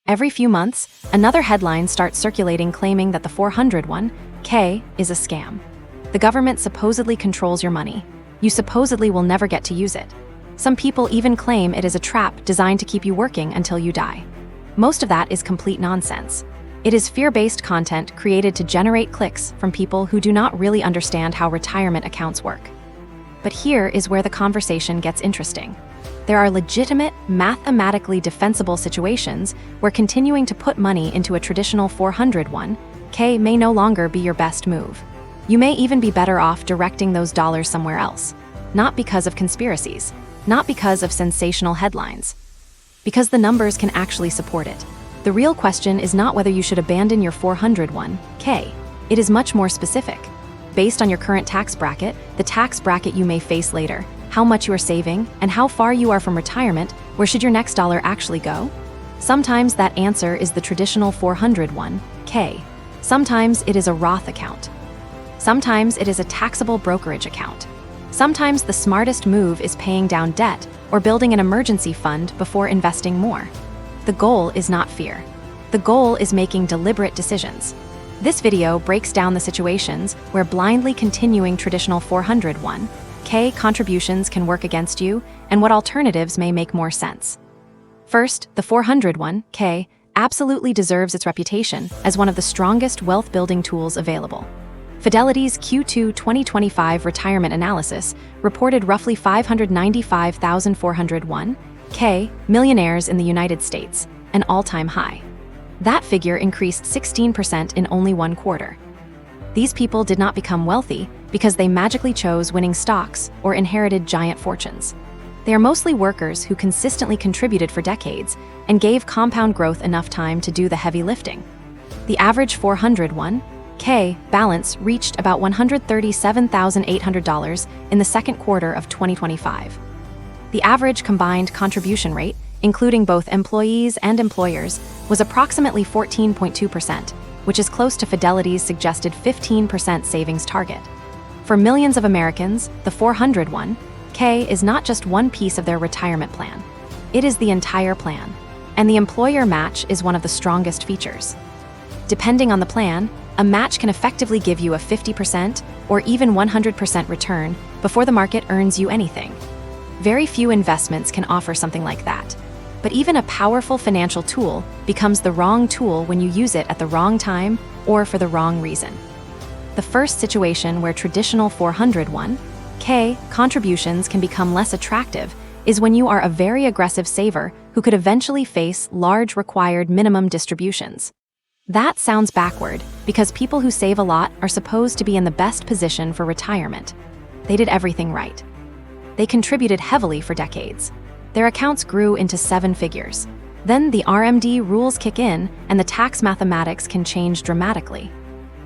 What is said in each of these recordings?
Every few months, another headline starts circulating claiming that the 401k is a scam. The government supposedly controls your money. You supposedly will never get to use it. Some people even claim it is a trap designed to keep you working until you die. Most of that is complete nonsense. It is fear-based content created to generate clicks from people who do not really understand how retirement accounts work. But here is where the conversation gets interesting. There are legitimate, mathematically defensible situations where continuing to put money into a traditional 401k may no longer be your best move. You may even be better off directing those dollars somewhere else. Not because of conspiracies, not because of sensational headlines, because the numbers can actually support it. The real question is not whether you should abandon your 401k. It is much more specific. Based on your current tax bracket, the tax bracket you may face later, how much you are saving, and how far you are from retirement, where should your next dollar actually go? Sometimes that answer is the traditional 401k. Sometimes it is a Roth account. Sometimes it is a taxable brokerage account. Sometimes the smartest move is paying down debt or building an emergency fund before investing more. The goal is not fear. The goal is making deliberate decisions. This video breaks down the situations where blindly continuing traditional 401k contributions can work against you and what alternatives may make more sense. First, the 401k absolutely deserves its reputation as one of the strongest wealth-building tools available. Fidelity's Q2 2025 retirement analysis reported roughly 595,401k millionaires in the United States, an all-time high. That figure increased 16% in only one quarter. These people did not become wealthy because they magically chose winning stocks or inherited giant fortunes. They are mostly workers who consistently contributed for decades and gave compound growth enough time to do the heavy lifting. The average 401k balance reached about $137,800 in the second quarter of 2025. The average combined contribution rate, including both employees and employers, was approximately 14.2%, which is close to Fidelity's suggested 15% savings target. For millions of Americans, the 401k is not just one piece of their retirement plan. It is the entire plan, and the employer match is one of the strongest features. Depending on the plan, a match can effectively give you a 50% or even 100% return before the market earns you anything. Very few investments can offer something like that. But even a powerful financial tool becomes the wrong tool when you use it at the wrong time or for the wrong reason. The first situation where traditional 401k contributions can become less attractive is when you are a very aggressive saver who could eventually face large required minimum distributions. That sounds backward because people who save a lot are supposed to be in the best position for retirement. They did everything right. They contributed heavily for decades. Their accounts grew into seven figures. Then the RMD rules kick in and the tax mathematics can change dramatically.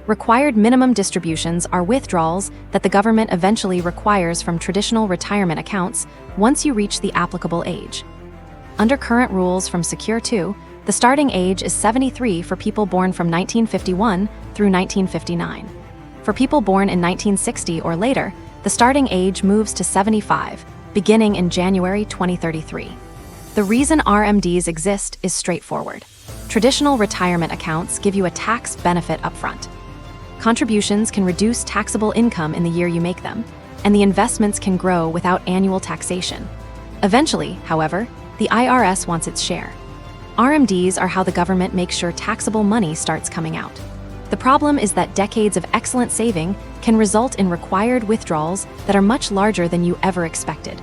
Required minimum distributions are withdrawals that the government eventually requires from traditional retirement accounts once you reach the applicable age. Under current rules from Secure 2, the starting age is 73 for people born from 1951 through 1959. For people born in 1960 or later, the starting age moves to 75, beginning in January 2033. The reason RMDs exist is straightforward. Traditional retirement accounts give you a tax benefit upfront. Contributions can reduce taxable income in the year you make them, and the investments can grow without annual taxation. Eventually, however, the IRS wants its share. RMDs are how the government makes sure taxable money starts coming out. The problem is that decades of excellent saving can result in required withdrawals that are much larger than you ever expected.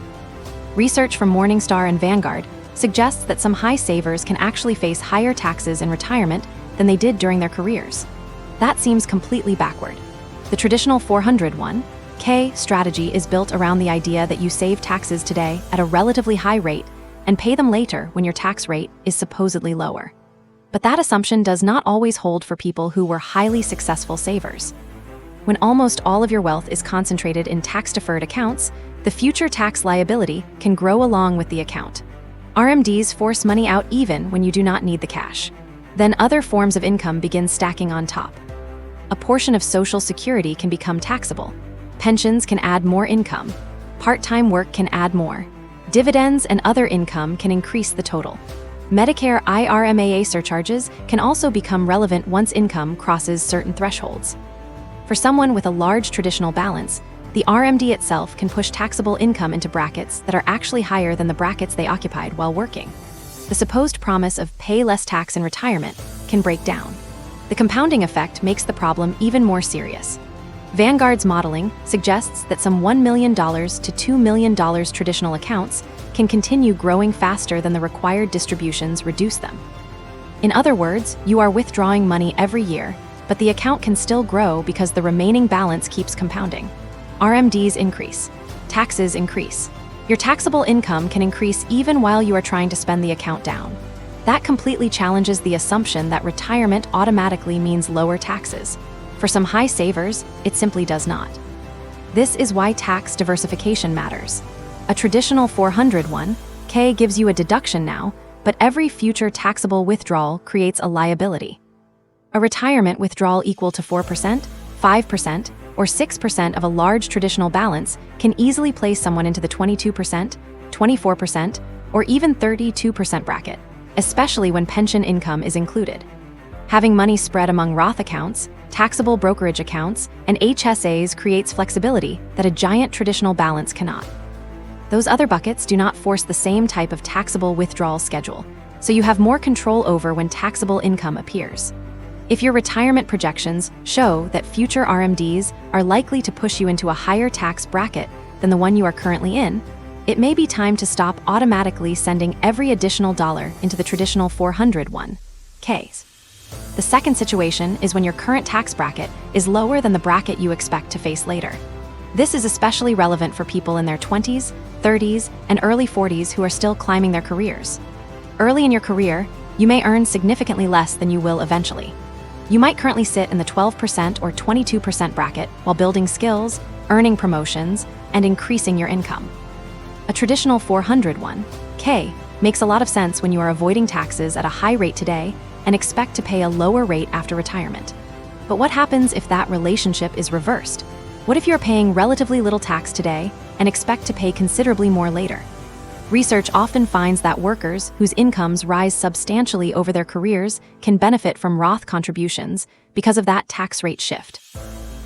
Research from Morningstar and Vanguard suggests that some high savers can actually face higher taxes in retirement than they did during their careers. That seems completely backward. The traditional 401k strategy is built around the idea that you save taxes today at a relatively high rate and pay them later when your tax rate is supposedly lower. But that assumption does not always hold for people who were highly successful savers. When almost all of your wealth is concentrated in tax-deferred accounts, the future tax liability can grow along with the account. RMDs force money out even when you do not need the cash. Then other forms of income begin stacking on top. A portion of Social Security can become taxable. Pensions can add more income. Part-time work can add more. Dividends and other income can increase the total. Medicare IRMAA surcharges can also become relevant once income crosses certain thresholds. For someone with a large traditional balance, the RMD itself can push taxable income into brackets that are actually higher than the brackets they occupied while working. The supposed promise of pay less tax in retirement can break down. The compounding effect makes the problem even more serious. Vanguard's modeling suggests that some $1 million to $2 million traditional accounts can continue growing faster than the required distributions reduce them. In other words, you are withdrawing money every year, but the account can still grow because the remaining balance keeps compounding. RMDs increase. Taxes increase. Your taxable income can increase even while you are trying to spend the account down. That completely challenges the assumption that retirement automatically means lower taxes. For some high savers, it simply does not. This is why tax diversification matters. A traditional 401(k) gives you a deduction now, but every future taxable withdrawal creates a liability. A retirement withdrawal equal to 4%, 5%, or 6% of a large traditional balance can easily place someone into the 22%, 24%, or even 32% bracket, especially when pension income is included. Having money spread among Roth accounts, taxable brokerage accounts, and HSAs creates flexibility that a giant traditional balance cannot. Those other buckets do not force the same type of taxable withdrawal schedule, so you have more control over when taxable income appears. If your retirement projections show that future RMDs are likely to push you into a higher tax bracket than the one you are currently in, it may be time to stop automatically sending every additional dollar into the traditional 401(k)s. The second situation is when your current tax bracket is lower than the bracket you expect to face later. This is especially relevant for people in their 20s, 30s, and early 40s who are still climbing their careers. Early in your career, you may earn significantly less than you will eventually. You might currently sit in the 12% or 22% bracket while building skills, earning promotions, and increasing your income. A traditional 401(k) makes a lot of sense when you are avoiding taxes at a high rate today and expect to pay a lower rate after retirement. But what happens if that relationship is reversed? What if you're paying relatively little tax today and expect to pay considerably more later? Research often finds that workers whose incomes rise substantially over their careers can benefit from Roth contributions because of that tax rate shift.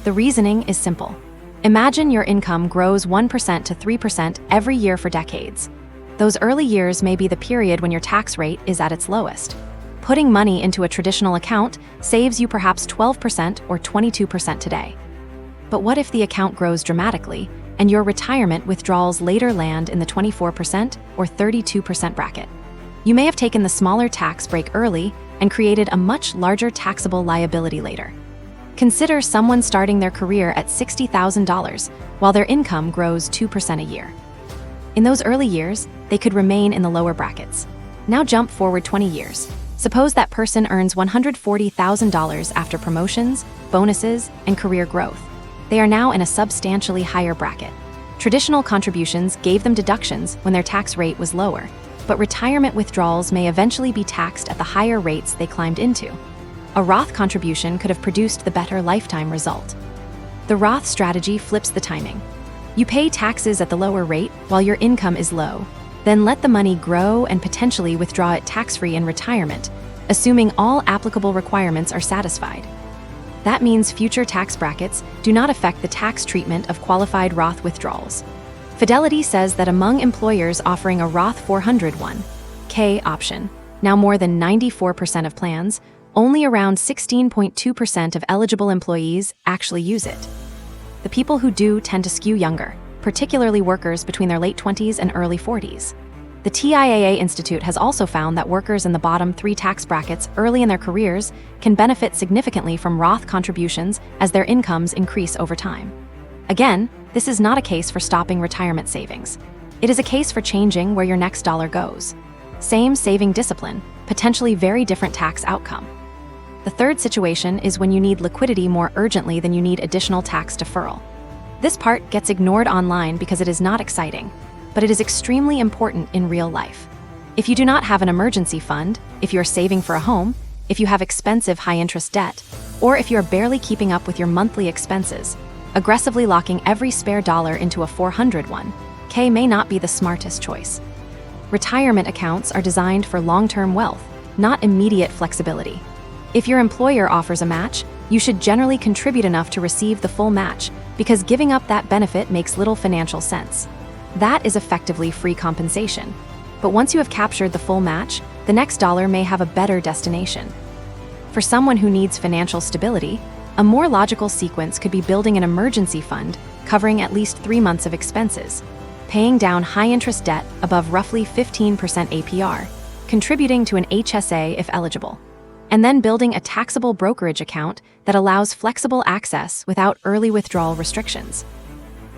The reasoning is simple. Imagine your income grows 1% to 3% every year for decades. Those early years may be the period when your tax rate is at its lowest. Putting money into a traditional account saves you perhaps 12% or 22% today. But what if the account grows dramatically and your retirement withdrawals later land in the 24% or 32% bracket? You may have taken the smaller tax break early and created a much larger taxable liability later. Consider someone starting their career at $60,000 while their income grows 2% a year. In those early years, they could remain in the lower brackets. Now jump forward 20 years. Suppose that person earns $140,000 after promotions, bonuses, and career growth. They are now in a substantially higher bracket. Traditional contributions gave them deductions when their tax rate was lower, but retirement withdrawals may eventually be taxed at the higher rates they climbed into. A Roth contribution could have produced the better lifetime result. The Roth strategy flips the timing. You pay taxes at the lower rate while your income is low, then let the money grow and potentially withdraw it tax-free in retirement, assuming all applicable requirements are satisfied. That means future tax brackets do not affect the tax treatment of qualified Roth withdrawals. Fidelity says that among employers offering a Roth 401(k) option, now more than 94% of plans, only around 16.2% of eligible employees actually use it. The people who do tend to skew younger, particularly workers between their late 20s and early 40s. The TIAA Institute has also found that workers in the bottom 3 tax brackets early in their careers can benefit significantly from Roth contributions as their incomes increase over time. Again, this is not a case for stopping retirement savings. It is a case for changing where your next dollar goes. Same saving discipline, potentially very different tax outcome. The third situation is when you need liquidity more urgently than you need additional tax deferral. This part gets ignored online because it is not exciting, but it is extremely important in real life. If you do not have an emergency fund, if you're saving for a home, if you have expensive high-interest debt, or if you're barely keeping up with your monthly expenses, aggressively locking every spare dollar into a 401(k) may not be the smartest choice. Retirement accounts are designed for long-term wealth, not immediate flexibility. If your employer offers a match, you should generally contribute enough to receive the full match, because giving up that benefit makes little financial sense. That is effectively free compensation. But once you have captured the full match, the next dollar may have a better destination. For someone who needs financial stability, a more logical sequence could be building an emergency fund covering at least 3 months of expenses, paying down high-interest debt above roughly 15% APR, contributing to an HSA if eligible, and then building a taxable brokerage account that allows flexible access without early withdrawal restrictions.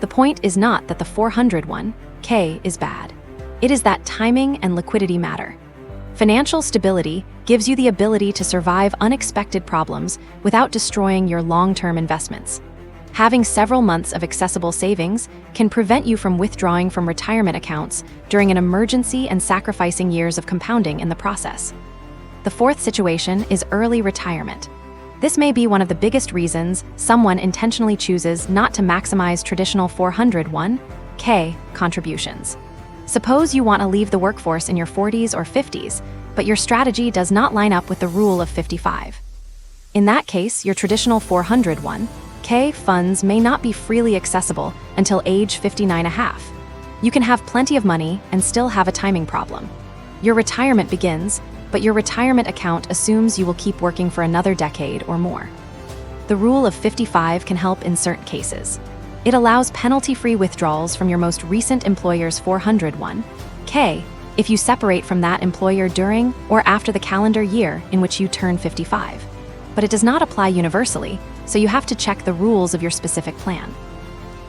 The point is not that the 401(k) is bad. It is that timing and liquidity matter. Financial stability gives you the ability to survive unexpected problems without destroying your long-term investments. Having several months of accessible savings can prevent you from withdrawing from retirement accounts during an emergency and sacrificing years of compounding in the process. The fourth situation is early retirement. This may be one of the biggest reasons someone intentionally chooses not to maximize traditional 401(k) contributions. Suppose you want to leave the workforce in your 40s or 50s, but your strategy does not line up with the rule of 55. In that case, your traditional 401(k) funds may not be freely accessible until age 59.5. You can have plenty of money and still have a timing problem. Your retirement begins, but your retirement account assumes you will keep working for another decade or more. The rule of 55 can help in certain cases. It allows penalty-free withdrawals from your most recent employer's 401(k) if you separate from that employer during or after the calendar year in which you turn 55. But it does not apply universally, so you have to check the rules of your specific plan.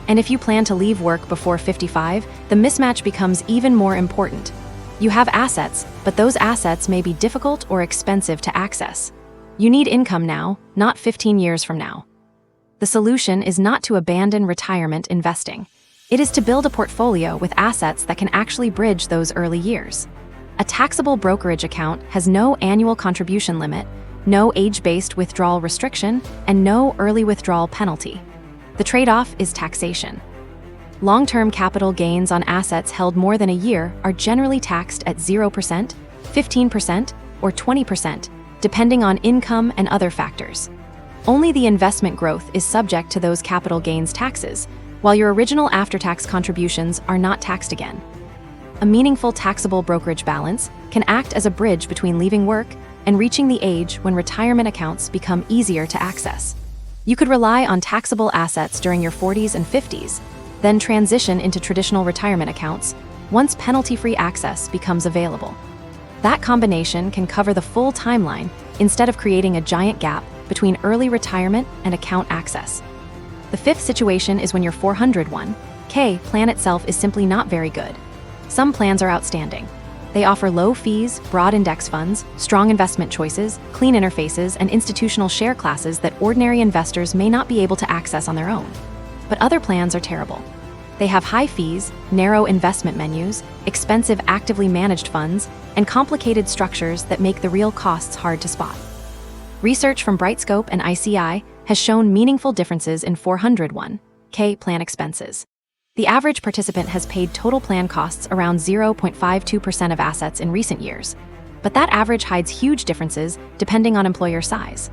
And if you plan to leave work before 55, the mismatch becomes even more important. You have assets, but those assets may be difficult or expensive to access. You need income now, not 15 years from now. The solution is not to abandon retirement investing. It is to build a portfolio with assets that can actually bridge those early years. A taxable brokerage account has no annual contribution limit, no age-based withdrawal restriction, and no early withdrawal penalty. The trade-off is taxation. Long-term capital gains on assets held more than a year are generally taxed at 0%, 15%, or 20%, depending on income and other factors. Only the investment growth is subject to those capital gains taxes, while your original after-tax contributions are not taxed again. A meaningful taxable brokerage balance can act as a bridge between leaving work and reaching the age when retirement accounts become easier to access. You could rely on taxable assets during your 40s and 50s, then transition into traditional retirement accounts once penalty-free access becomes available. That combination can cover the full timeline instead of creating a giant gap between early retirement and account access. The fifth situation is when your 401(k) plan itself is simply not very good. Some plans are outstanding. They offer low fees, broad index funds, strong investment choices, clean interfaces, and institutional share classes that ordinary investors may not be able to access on their own. But other plans are terrible. They have high fees, narrow investment menus, expensive actively managed funds, and complicated structures that make the real costs hard to spot. Research from Brightscope and ICI has shown meaningful differences in 401(k) plan expenses. The average participant has paid total plan costs around 0.52% of assets in recent years, but that average hides huge differences depending on employer size.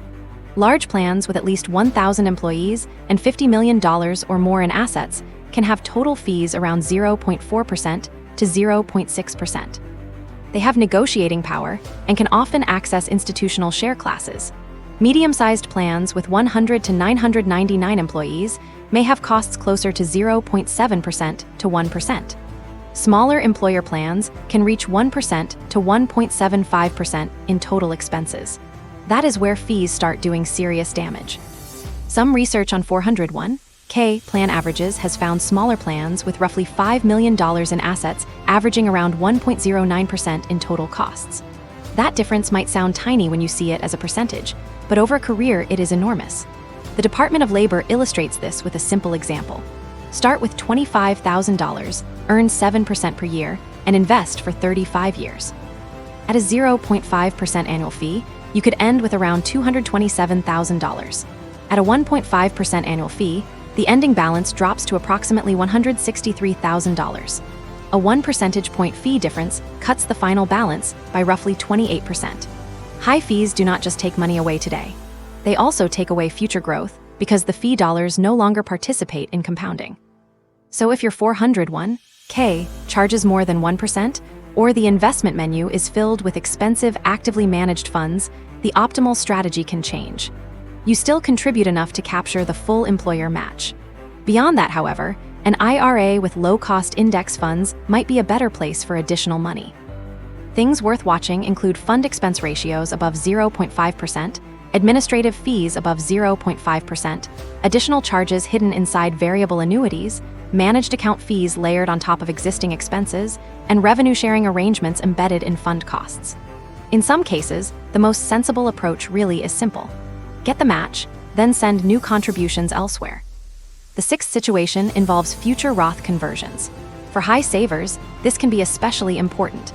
Large plans with at least 1,000 employees and $50 million or more in assets can have total fees around 0.4% to 0.6%. They have negotiating power and can often access institutional share classes. Medium-sized plans with 100 to 999 employees may have costs closer to 0.7% to 1%. Smaller employer plans can reach 1% to 1.75% in total expenses. That is where fees start doing serious damage. Some research on 401(k) plan averages has found smaller plans with roughly $5 million in assets averaging around 1.09% in total costs. That difference might sound tiny when you see it as a percentage, but over a career it is enormous. The Department of Labor illustrates this with a simple example. Start with $25,000, earn 7% per year, and invest for 35 years. At a 0.5% annual fee, you could end with around $227,000. At a 1.5% annual fee, the ending balance drops to approximately $163,000. A 1 percentage point fee difference cuts the final balance by roughly 28%. High fees do not just take money away today. They also take away future growth because the fee dollars no longer participate in compounding. So if your 401k charges more than 1%, or the investment menu is filled with expensive, actively managed funds, the optimal strategy can change. You still contribute enough to capture the full employer match. Beyond that, however, an IRA with low-cost index funds might be a better place for additional money. Things worth watching include fund expense ratios above 0.5%, administrative fees above 0.5%, additional charges hidden inside variable annuities, managed account fees layered on top of existing expenses, and revenue-sharing arrangements embedded in fund costs. In some cases, the most sensible approach really is simple. Get the match, then send new contributions elsewhere. The sixth situation involves future Roth conversions. For high savers, this can be especially important.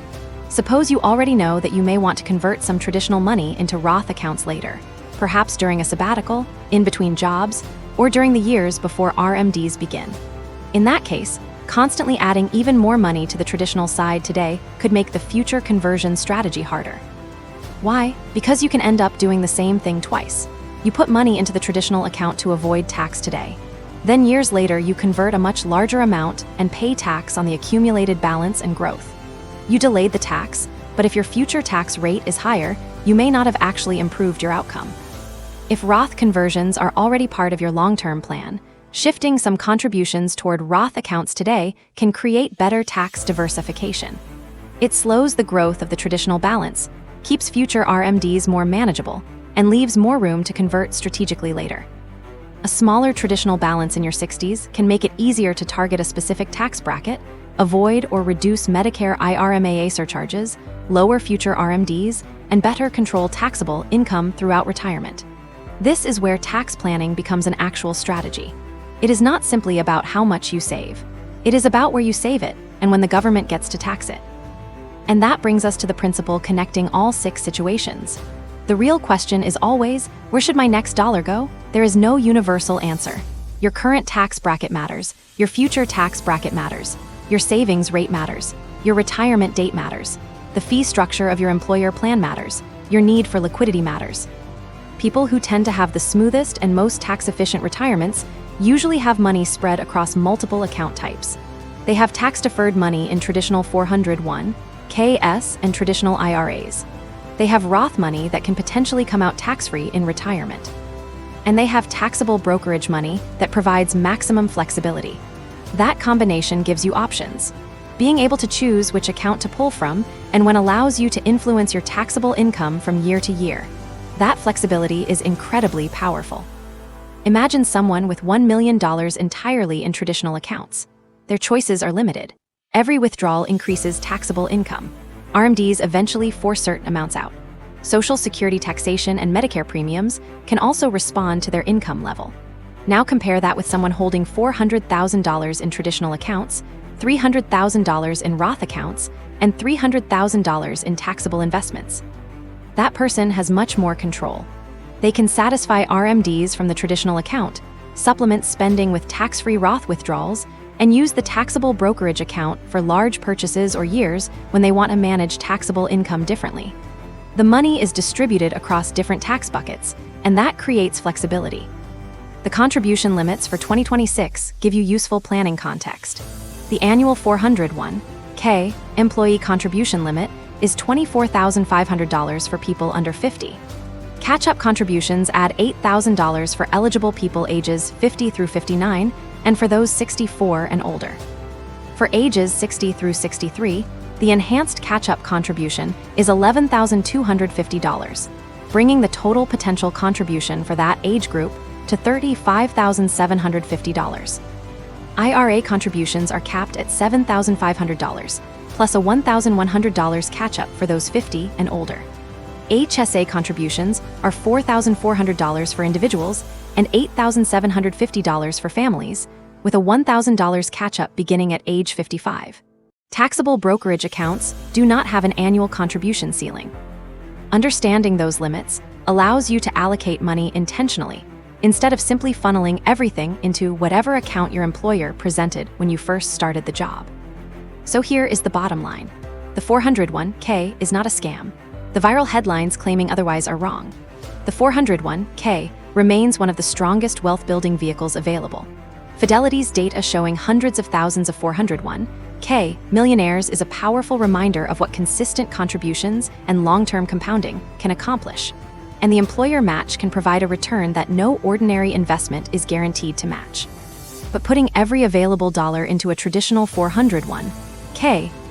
Suppose you already know that you may want to convert some traditional money into Roth accounts later, perhaps during a sabbatical, in between jobs, or during the years before RMDs begin. In that case, constantly adding even more money to the traditional side today could make the future conversion strategy harder. Why? Because you can end up doing the same thing twice. You put money into the traditional account to avoid tax today. Then years later, you convert a much larger amount and pay tax on the accumulated balance and growth. You delayed the tax, but if your future tax rate is higher, you may not have actually improved your outcome. If Roth conversions are already part of your long-term plan, shifting some contributions toward Roth accounts today can create better tax diversification. It slows the growth of the traditional balance, keeps future RMDs more manageable, and leaves more room to convert strategically later. A smaller traditional balance in your 60s can make it easier to target a specific tax bracket, avoid or reduce Medicare IRMAA surcharges, lower future RMDs, and better control taxable income throughout retirement. This is where tax planning becomes an actual strategy. It is not simply about how much you save. It is about where you save it and when the government gets to tax it. And that brings us to the principle connecting all six situations. The real question is always, where should my next dollar go? There is no universal answer. Your current tax bracket matters. Your future tax bracket matters. Your savings rate matters. Your retirement date matters. The fee structure of your employer plan matters. Your need for liquidity matters. People who tend to have the smoothest and most tax-efficient retirements usually have money spread across multiple account types. They have tax-deferred money in traditional 401(k)s and traditional IRAs. They have Roth money that can potentially come out tax-free in retirement. And they have taxable brokerage money that provides maximum flexibility. That combination gives you options. Being able to choose which account to pull from and when allows you to influence your taxable income from year to year. That flexibility is incredibly powerful. Imagine someone with $1 million entirely in traditional accounts. Their choices are limited. Every withdrawal increases taxable income. RMDs eventually force certain amounts out. Social Security taxation and Medicare premiums can also respond to their income level. Now compare that with someone holding $400,000 in traditional accounts, $300,000 in Roth accounts, and $300,000 in taxable investments. That person has much more control. They can satisfy RMDs from the traditional account, supplement spending with tax-free Roth withdrawals, and use the taxable brokerage account for large purchases or years when they want to manage taxable income differently. The money is distributed across different tax buckets, and that creates flexibility. The contribution limits for 2026 give you useful planning context. The annual 401(k) employee contribution limit is $24,500 for people under 50. Catch-up contributions add $8,000 for eligible people ages 50 through 59 and for those 64 and older. For ages 60 through 63, the enhanced catch-up contribution is $11,250, bringing the total potential contribution for that age group to $35,750. IRA contributions are capped at $7,500, plus a $1,100 catch-up for those 50 and older. HSA contributions are $4,400 for individuals and $8,750 for families, with a $1,000 catch-up beginning at age 55. Taxable brokerage accounts do not have an annual contribution ceiling. Understanding those limits allows you to allocate money intentionally, instead of simply funneling everything into whatever account your employer presented when you first started the job. So here is the bottom line. The 401k is not a scam. The viral headlines claiming otherwise are wrong. The 401k remains one of the strongest wealth-building vehicles available. Fidelity's data showing hundreds of thousands of 401k millionaires is a powerful reminder of what consistent contributions and long-term compounding can accomplish. And the employer match can provide a return that no ordinary investment is guaranteed to match. But putting every available dollar into a traditional 401k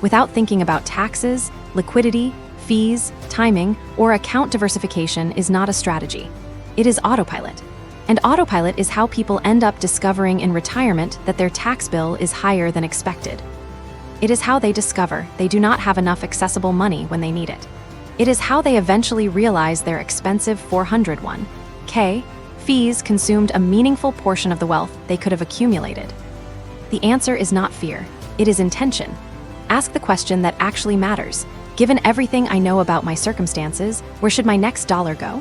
without thinking about taxes, liquidity, fees, timing, or account diversification is not a strategy. It is autopilot. And autopilot is how people end up discovering in retirement that their tax bill is higher than expected. It is how they discover they do not have enough accessible money when they need it. It is how they eventually realize their expensive 401k fees consumed a meaningful portion of the wealth they could have accumulated. The answer is not fear, it is intention. Ask the question that actually matters. Given everything I know about my circumstances, where should my next dollar go?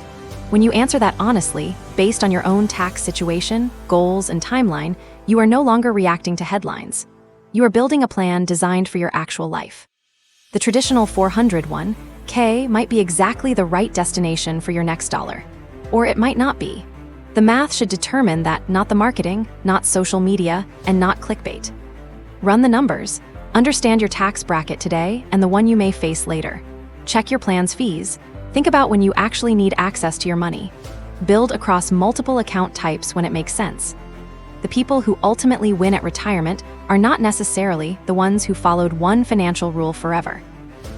When you answer that honestly, based on your own tax situation, goals, and timeline, you are no longer reacting to headlines. You are building a plan designed for your actual life. The traditional 401k might be exactly the right destination for your next dollar, or it might not be. The math should determine that, not the marketing, not social media, and not clickbait. Run the numbers. Understand your tax bracket today and the one you may face later. Check your plan's fees. Think about when you actually need access to your money. Build across multiple account types when it makes sense. The people who ultimately win at retirement are not necessarily the ones who followed one financial rule forever.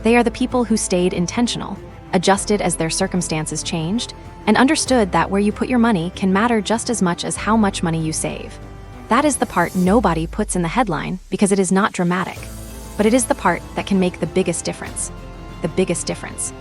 They are the people who stayed intentional, adjusted as their circumstances changed, and understood that where you put your money can matter just as much as how much money you save. That is the part nobody puts in the headline because it is not dramatic, but it is the part that can make the biggest difference. The biggest difference.